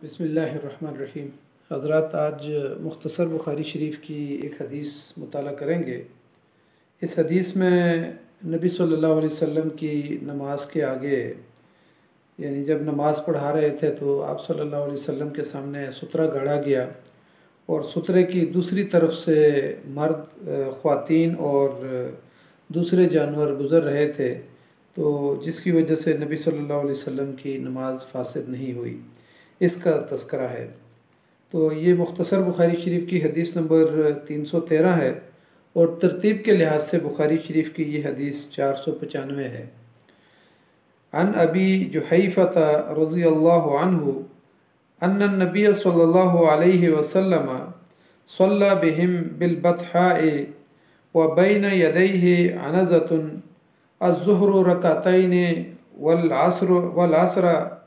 बिस्मिल्लाहिर्रहमानिर्रहीम। हज़रात, आज मुख्तसर बुखारी शरीफ की एक हदीस मुताला करेंगे। इस हदीस में नबी सल्लल्लाहु अलैहि वसल्लम की नमाज के आगे, यानी जब नमाज पढ़ा रहे थे तो आप सल्लल्लाहु अलैहि वसल्लम के सामने सुतरा गाड़ा गया और सुतरे की दूसरी तरफ से मर्द, ख़वातीन और दूसरे जानवर गुज़र रहे थे, तो जिसकी वजह से नबी सल्लल्लाहु अलैहि वसल्लम की नमाज फासिद नहीं हुई, इसका तज़किरा है। तो ये मुख्तसर बुखारी शरीफ की हदीस नंबर 313 है और तरतीब के लिहाज से बुखारी शरीफ की ये हदीस 495 है। अन अबी जुहैफ़त रज़ियल्लाहु अन्हु अन्न नबी सल्लल्लाहु अलैहि वसल्लम सल्ला बिहिम बिल बतहाए व बैन यदैहि अनज़तुन अज़्ज़ुहरु रकातैन वल असर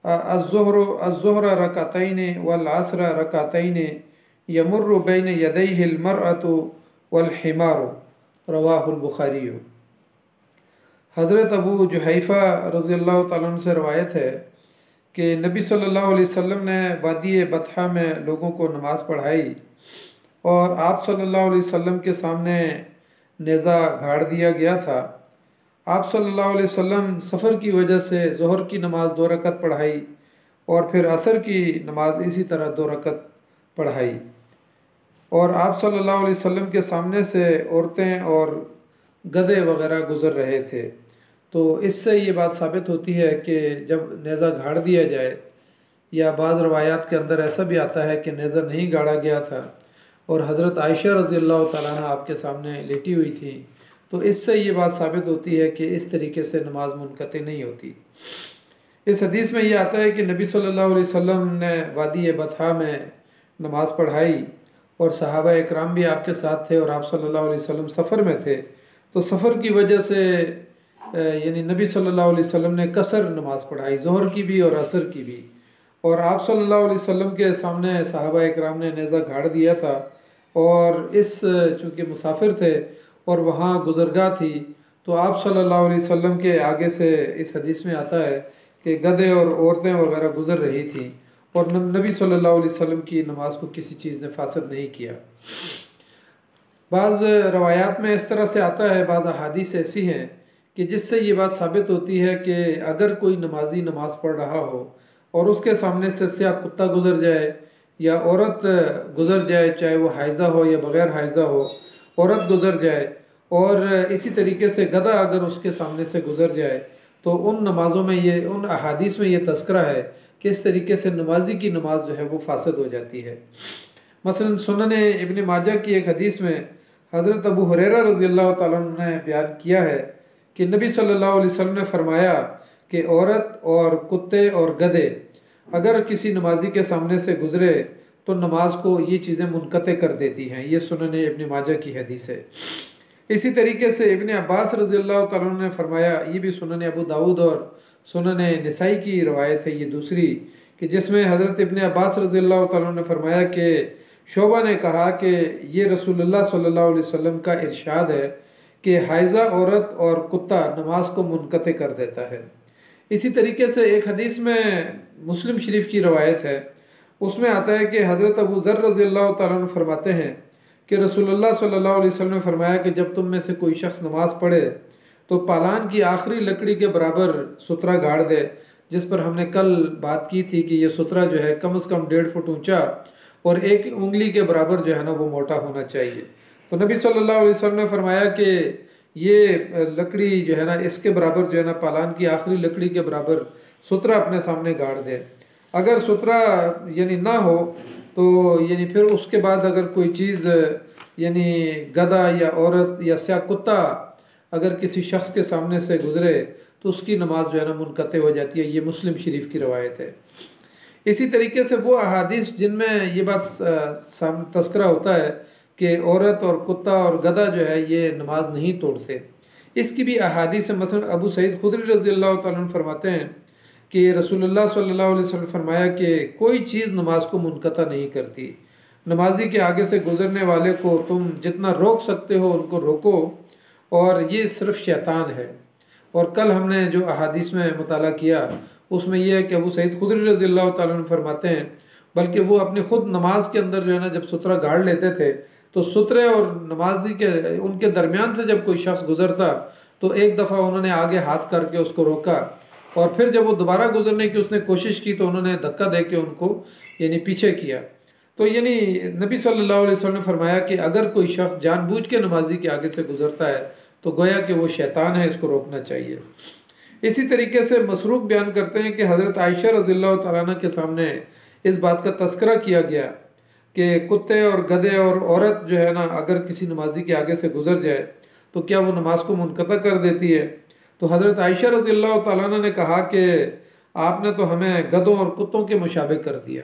अज़्ज़ुहर रकातैन वल असर रकातैन यमुर्रु बैन यदैहिल मरअतु वल हिमारु, रवाहुल बुखारी। हज़रत अबू जुहैफ़ा रज़ियल्लाहु ताला अन्हु से रवायत है कि नबी सल्लल्लाहु अलैहि वसल्लम ने वादी बतहा में लोगों को नमाज़ पढ़ाई और आप सल्लल्लाहु अलैहि वसल्लम के सामने नेज़ा गाड़ दिया गया था। आप सल्लल्लाहु अलैहि वसल्लम सफ़र की वजह से ज़ोहर की नमाज़ 2 रकत पढ़ाई और फिर असर की नमाज इसी तरह 2 रकत पढ़ाई और आप सल्लल्लाहु अलैहि वसल्लम के सामने से औरतें और गधे वगैरह गुज़र रहे थे। तो इससे ये बात साबित होती है कि जब नेज़ा गाड़ दिया जाए, या बाज़ रवायात के अंदर ऐसा भी आता है कि नेज़ा नहीं गाड़ा गया था और हज़रत आयशा रज़ियल्लाहु ताला अन्हा आपके सामने लेटी हुई थी, तो इससे ये बात साबित होती है कि इस तरीके से नमाज मुनक़ती नहीं होती। इस हदीस में ये आता है कि नबी सल्लल्लाहु अलैहि वसल्लम ने वादी बतहा में नमाज़ पढ़ाई और सहाबा इकराम भी आपके साथ थे और आप सल्लल्लाहु अलैहि वसल्लम सफ़र में थे, तो सफ़र की वजह से यानी नबी सल्लल्लाहु अलैहि वसल्लम ने कसर नमाज़ पढ़ाई, ज़ोहर की भी और असर की भी, और आप सल्लल्लाहु अलैहि वसल्लम के सामने सहाबा इकराम ने नेज़ा गाड़ दिया था और इस चूँकि मुसाफिर थे और वहाँ गुज़रगाह थी, तो आप सल्लल्लाहु अलैहि वसल्लम के आगे से इस हदीस में आता है कि गधे और औरतें वगैरह गुज़र रही थी और नबी सल्लल्लाहु अलैहि वसल्लम की नमाज को किसी चीज़ ने फासिद नहीं किया। बाज़ रवायात में इस तरह से आता है, बाज़ अहादीस ऐसी हैं कि जिससे ये बात साबित होती है कि अगर कोई नमाजी नमाज़ पढ़ रहा हो और उसके सामने से स्याह कुत्ता गुज़र जाए या औरत गुज़र जाए, चाहे वो हाइज़ा हो या बग़ैर हाइज़ा हो, औरत गुज़र जाए और इसी तरीके से गधा अगर उसके सामने से गुज़र जाए, तो उन नमाज़ों में ये, उन अहादीस में ये तज़किरा है कि इस तरीके से नमाजी की नमाज जो है वो फासिद हो जाती है। मसलन सुनन इब्न माजा की एक हदीस में हज़रत अबू हुरैरा रज़ियल्लाहु ताला अन्हु ने बयान किया है कि नबी सल्लल्लाहु अलैहि वसल्लम ने फरमाया कि औरत और कुत्ते और गधे अगर किसी नमाजी के सामने से गुज़रे तो नमाज को ये चीज़ें मुनक़ते कर देती हैं। ये सुनन इब्न माजा की हदीस है। इसी तरीके से इब्न अब्बास रज़ियल्लाहु ताला अन्हु ने फरमाया, ये भी सुनन अबू दाऊद और सुनन निसाई की रवायत है ये दूसरी, कि जिसमें हज़रत इब्न अब्बास रज़ियल्लाहु ताला अन्हु ने फरमाया कि शोबा ने कहा कि ये रसूलुल्लाह सल्लल्लाहु अलैहि वसल्लम का इरशाद है कि हाइज़ा औरत और कुत्ता नमाज को मुनक़ते कर देता है। इसी तरीके से एक हदीस में मुस्लिम शरीफ की रवायत है, उसमें आता है कि हज़रत अबू ज़र रज़ियल्लाहु ताला अन्हु फरमाते हैं कि रसूलुल्लाह सल्लल्लाहु अलैहि वसल्लम ने फरमाया कि जब तुम में से कोई शख्स नमाज़ पढ़े तो पालान की आखिरी लकड़ी के बराबर सुतरा गाड़ दे, जिस पर हमने कल बात की थी कि ये सुतरा जो है कम से कम 1.5 फुट ऊंचा और 1 उंगली के बराबर जो है ना वो मोटा होना चाहिए। तो नबी सल्लल्लाहु अलैहि वसल्लम ने फरमाया कि ये लकड़ी जो है ना, इसके बराबर जो है ना, पालान की आखिरी लकड़ी के बराबर सुतरा अपने सामने गाड़ दे। अगर सुतरा यानी ना हो तो यानी फिर उसके बाद अगर कोई चीज़ यानी गधा या औरत या स्याह कुत्ता अगर किसी शख्स के सामने से गुज़रे तो उसकी नमाज जो है ना मुनक़ते हो जाती है। ये मुस्लिम शरीफ की रवायत है। इसी तरीके से वो अहादीस जिनमें ये बात तज़किरा होता है कि औरत और कुत्ता और गधा जो है ये नमाज नहीं तोड़ते, इसकी भी अहादीस है। मसलन अबू सईद खुदरी रज़ियल्लाहु ताला अन्हु फरमाते हैं कि रसूलुल्लाह सल्लल्लाहु अलैहि वसल्लम फरमाया कि कोई चीज़ नमाज को मुनक़ता नहीं करती। नमाजी के आगे से गुज़रने वाले को तुम जितना रोक सकते हो उनको रोको, और ये सिर्फ शैतान है। और कल हमने जो अहादीस में मुताला किया उसमें यह है कि अबू सईद खुदरी रज़ी अल्लाह ताला अन्हु फरमाते हैं, बल्कि वो अपनी खुद नमाज के अंदर जो है ना जब सुतरा गाड़ लेते थे तो सुतरे और नमाजी के उनके दरमियान से जब कोई शख्स गुजरता तो एक दफ़ा उन्होंने आगे हाथ करके उसको रोका, और फिर जब वो दोबारा गुजरने की उसने कोशिश की तो उन्होंने धक्का दे के उनको यानी पीछे किया। तो यानी नबी सल्लल्लाहु अलैहि वसल्लम ने फरमाया कि अगर कोई शख्स जानबूझ के नमाजी के आगे से गुजरता है तो गोया कि वो शैतान है, इसको रोकना चाहिए। इसी तरीके से मसरूक बयान करते हैं कि हज़रत आयशा रज़ियल्लाहु तआला अन्हा के सामने इस बात का तस्करा किया गया कि कुत्ते और गधे और औरत जो है ना अगर किसी नमाजी के आगे से गुजर जाए तो क्या वो नमाज को मुनक़ता कर देती है। तो हज़रत आयशा रज़ियल्लाहु तआला अन्हा ने कहा कि आपने तो हमें गधों और कुत्तों के मुशाबे कर दिया।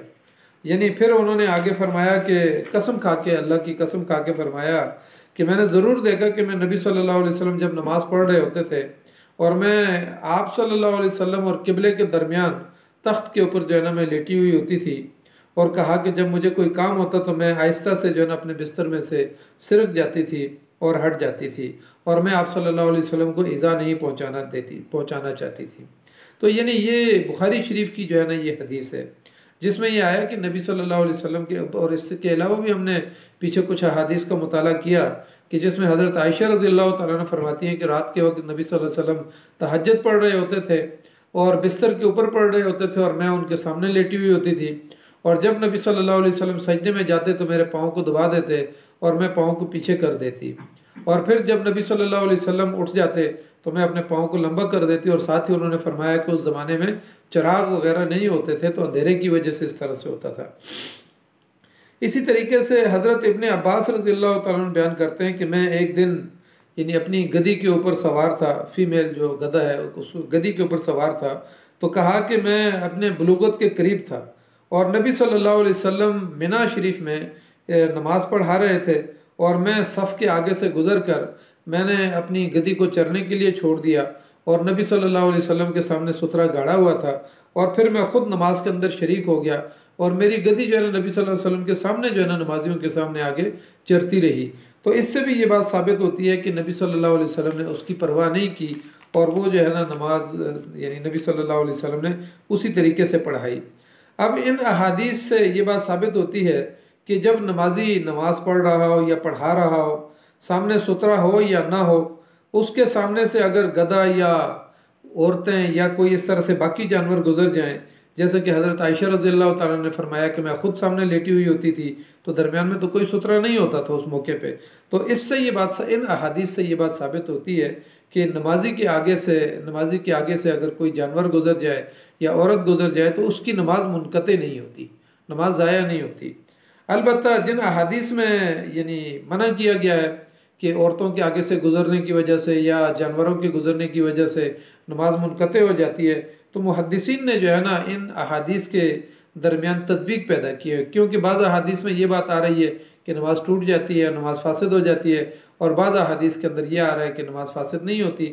यानी फिर उन्होंने आगे फरमाया कि कसम खा के, अल्लाह की कसम खा के फरमाया कि मैंने ज़रूर देखा कि मैं नबी सल्लल्लाहु अलैहि वसल्लम जब नमाज़ पढ़ रहे होते थे और मैं आप सल्लल्लाहु अलैहि वसल्लम और किबले के दरमियान तख्त के ऊपर जो है ना मैं लेटी हुई होती थी, और कहा कि जब मुझे कोई काम होता तो मैं आहिस्ता से जो है ना अपने बिस्तर में से सिरक जाती थी और हट जाती थी, और मैं आप सल्लल्लाहु अलैहि वसल्लम को ईज़ा नहीं पहुँचाना चाहती थी। तो यानी ये बुखारी शरीफ की जो है ना ये हदीस है जिसमें ये आया कि नबी सल्लल्लाहु अलैहि वसल्लम के, और इसके अलावा भी हमने पीछे कुछ अहादीस का मुताला किया कि जिसमें हज़रत आयशा रज़ियल्लाहु तआला अन्हा फरमाती हैं कि रात के वक्त नबी सल्लल्लाहु अलैहि वसल्लम तहज्जुद पढ़ रहे होते थे और बिस्तर के ऊपर पढ़ रहे होते थे और मैं उनके सामने लेटी हुई होती थी, और जब नबी सल्लल्लाहु अलैहि वसल्लम सजदे में जाते तो मेरे पाँव को दबा देते और मैं पाँव को पीछे कर देती, और फिर जब नबी सल्लल्लाहु अलैहि वसल्लम उठ जाते तो मैं अपने पाँव को लंबा कर देती। और साथ ही उन्होंने फरमाया कि उस ज़माने में चिराग वगैरह नहीं होते थे तो अंधेरे की वजह से इस तरह से होता था। इसी तरीके से हज़रत इब्ने अब्बास रज़ियल्लाहु तआला अन्हु बयान करते हैं कि मैं एक दिन यानी अपनी गधी के ऊपर सवार था, फीमेल जो गधा है उस गधी के ऊपर सवार था, तो कहा कि मैं अपने बलूगत के करीब था और नबी सल्लल्लाहु अलैहि वसल्लम मिना शरीफ में नमाज पढ़ा रहे थे, और मैं सफ़ के आगे से गुज़र कर मैंने अपनी गधी को चरने के लिए छोड़ दिया और नबी सल्लल्लाहु अलैहि वसल्लम के सामने सुतरा गाड़ा हुआ था, और फिर मैं खुद नमाज के अंदर शरीक हो गया और मेरी गधी जो है ना नबी सल्लल्लाहु अलैहि वसल्लम के सामने जो है ना नमाजियों के सामने आगे चरती रही। तो इससे भी ये बात साबित होती है कि नबी सल्लल्लाहु अलैहि वसल्लम ने उसकी परवाह नहीं की और वो जो है ना नमाज यानी नबी सल्लल्लाहु अलैहि वसल्लम ने उसी तरीके से पढ़ाई। अब इन अहादीस से ये बात साबित होती है कि जब नमाजी नमाज पढ़ रहा हो या पढ़ा रहा हो, सामने सुतरा हो या ना हो, उसके सामने से अगर गधा या औरतें या कोई इस तरह से बाकी जानवर गुजर जाएं, जैसे कि हज़रत आयशा रज़ियल्लाहु तआला ने फरमाया कि मैं खुद सामने लेटी हुई होती थी तो दरमियान में तो कोई सुतरा नहीं होता था उस मौके पे। तो इससे ये बात, इन अहादीस से ये बात साबित होती है कि नमाजी के आगे से अगर कोई जानवर गुजर जाए या औरत गुजर जाए तो उसकी नमाज मुनक़ते नहीं होती, नमाज ज़ाया नहीं होती। अलबत्ता जिन अहादीस में यानी मना किया गया है कि औरतों के आगे से गुजरने की वजह से या जानवरों के गुजरने की वजह से नमाज मुनक़ते हो जाती है, तो मुहद्दिसीन ने जो है ना इन अहादीस के दरमियान तदबीक पैदा की है, क्योंकि बाज़ अहादीस में ये बात आ रही है कि नमाज टूट जाती है, नमाज फासिद हो जाती है, और बाज़ अहादीस के अंदर ये आ रहा है कि नमाज फासिद नहीं होती।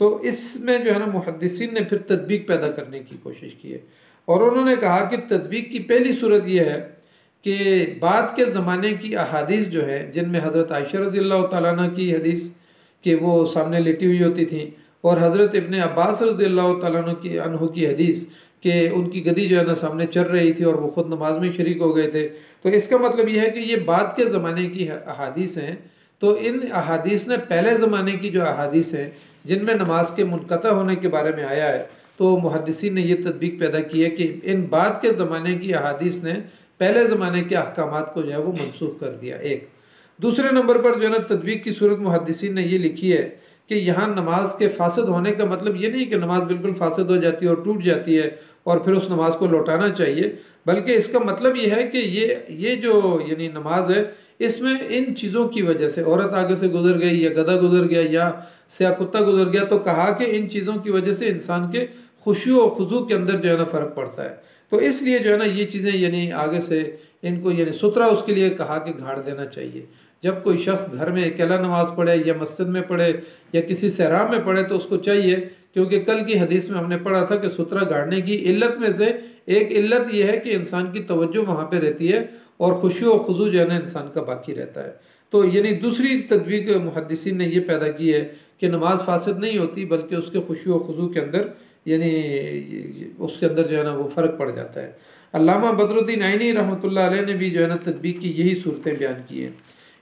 तो इसमें जो है ना मुहद्दिसीन ने फिर तदबीक पैदा करने की कोशिश की है, और उन्होंने कहा कि तदबीक की पहली सूरत यह है कि बाद के ज़माने की अहादीस जो है जिनमें हज़रत आयशा रज़ियल्लाहु तआला अन्हा की हदीस कि वो सामने लेटी हुई होती थी, और हज़रत इब्ने अब्बास रज़ियल्लाहु तआला अन्हु की हदीस कि उनकी गधी जो है ना सामने चल रही थी और वो खुद नमाज में शरीक हो गए थे। तो इसका मतलब यह है कि ये बाद के ज़माने की अहादीस हैं। तो इन अहादीस ने पहले ज़माने की जो अहादीस हैं जिनमें नमाज के मुनक़ता होने के बारे में आया है, तो मुहद्दिसीन ने यह तदबीक पैदा की है कि इन बाद के ज़माने की अहादीस ने पहले ज़माने के अहकामात को जो है वो मनसूख कर दिया। एक दूसरे नंबर पर जो है ना तदबीक की सूरत मुहद्दिसीन ने ये लिखी है कि यहाँ नमाज के फासिद होने का मतलब ये नहीं कि नमाज बिल्कुल फासिद हो जाती है और टूट जाती है और फिर उस नमाज को लौटाना चाहिए, बल्कि इसका मतलब ये है कि ये जो यानी नमाज है इसमें इन चीज़ों की वजह से, औरत आगे से गुजर गई या गधा गुजर गया या स्याह कुत्ता गुजर गया, तो कहा कि इन चीज़ों की वजह से इंसान के खुशू और खुजू के अंदर जो है ना फ़र्क पड़ता है। तो इसलिए जो है ना ये चीज़ें यानी आगे से इनको यानी सुतरा उसके लिए कहा कि गाड़ देना चाहिए। जब कोई शख्स घर में अकेला नमाज पढ़े या मस्जिद में पढ़े या किसी सहरा में पढ़े तो उसको चाहिए, क्योंकि कल की हदीस में हमने पढ़ा था कि सुतरा गाड़ने की इल्लत में से एक इल्लत यह है कि इंसान की तवज्जो वहाँ पे रहती है और खुशू और खुजू जो है ना इंसान का बाकी रहता है। तो यानी दूसरी तदबीक मुहद्दिसीन ने यह पैदा की है कि नमाज फासिद नहीं होती, बल्कि उसके खुशू और खुजू के अंदर यानी उसके अंदर जो है ना वो फ़र्क पड़ जाता है। अल्लामा बदरुद्दीन आइनी रहमतुल्लाह अलैह ने भी जो है ना तदबीक की यही सूरतें बयान की हैं।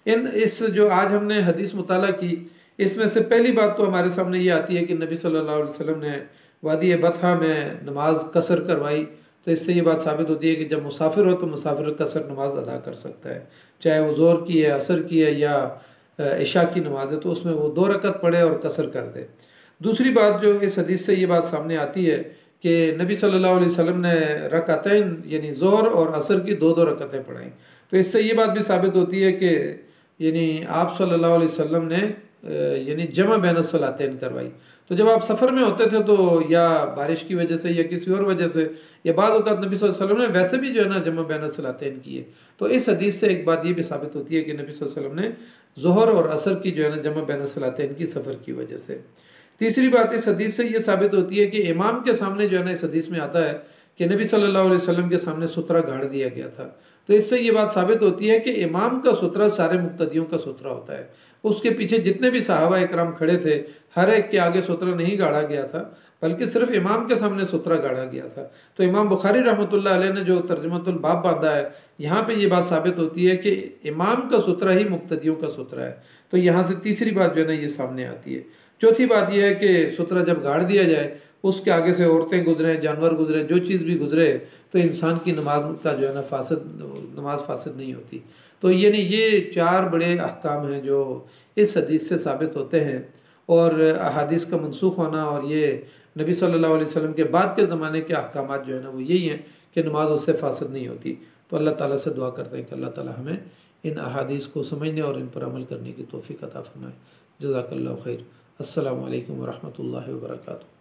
इस जो आज हमने हदीस मुताला की, इसमें से पहली बात तो हमारे सामने ये आती है कि नबी सल्लल्लाहु अलैहि वसल्लम ने वादी बथा में नमाज कसर करवाई। तो इससे ये बात साबित होती है कि जब मुसाफिर हो तो मुसाफिर कसर नमाज अदा कर सकता है, चाहे वो ज़ोर की है, असर की है या इशा की नमाज है, तो उसमें वो 2 रकत पढ़े और कसर कर दे। दूसरी बात जो इस हदीस से ये बात सामने आती है कि नबी सल्लल्लाहु अलैहि वसल्लम ने रकातैन यानी ज़ोहर और असर की 2-2 रकतें पढ़ाई। तो इससे ये बात भी साबित होती है कि यानी आप सल्लल्लाहु अलैहि वसल्लम ने यानी जमा बैन सलातैन करवाई। तो जब आप सफ़र में होते थे तो या बारिश की वजह से या किसी और वजह से या बाद औक़ात नबी सल्लल्लाहु अलैहि वसल्लम ने वैसे भी जो है ना जमा बैन सलातैन किए। तो इस हदीस से एक बात ये भी साबित होती है कि नबी सल्लल्लाहु अलैहि वसल्लम ने ज़ोहर और असर की जो है ना जमा बैन सलातैन की सफ़र की वजह से। तीसरी बात इस हदीस से ये साबित होती है कि इमाम के सामने जो है ना इस हदीस में आता है कि नबी सल्लल्लाहु अलैहि वसल्लम के सामने सुतरा गाड़ दिया गया था। तो इससे ये बात साबित होती है कि इमाम का सुतरा सारे मुक्तदियों का सुतरा होता है। उसके पीछे जितने भी सहाबा इकराम खड़े थे, हर एक के आगे सुतरा नहीं गाड़ा गया था, बल्कि सिर्फ इमाम के सामने सुतरा गाड़ा गया था। तो इमाम बुखारी रहमतुल्लाह अलैह ने जो तर्जुमतुल बाब बांधा है, यहाँ पे ये बात साबित होती है कि इमाम का सुतरा ही मुक्तदियों का सुतरा है। तो यहाँ से तीसरी बात जो है ना ये सामने आती है। चौथी बात यह है कि सुतरा जब गाड़ दिया जाए, उसके आगे से औरतें गुजरें, जानवर गुजरे, जो चीज़ भी गुजरे, तो इंसान की नमाज का जो है ना नमाज फासिद नहीं होती। तो यानी ये 4 बड़े अहकाम हैं जो इस हदीस से साबित होते हैं। और अहादीस का मनसूख होना और ये नबी सल्लल्लाहु अलैहि वसल्लम के बाद के ज़माने के अहकाम जो है ना वो यही हैं कि नमाज उससे फासिद नहीं होती। तो अल्लाह ताला से दुआ करते हैं कि अल्लाह ताला हमें इन अहादीस को समझने और इन पर अमल करने की तौफीक अता फरमाए। जज़ाकल्लाहु खैर। अस्सलामु अलैकुम व रहमतुल्लाहि व बरकातुहू।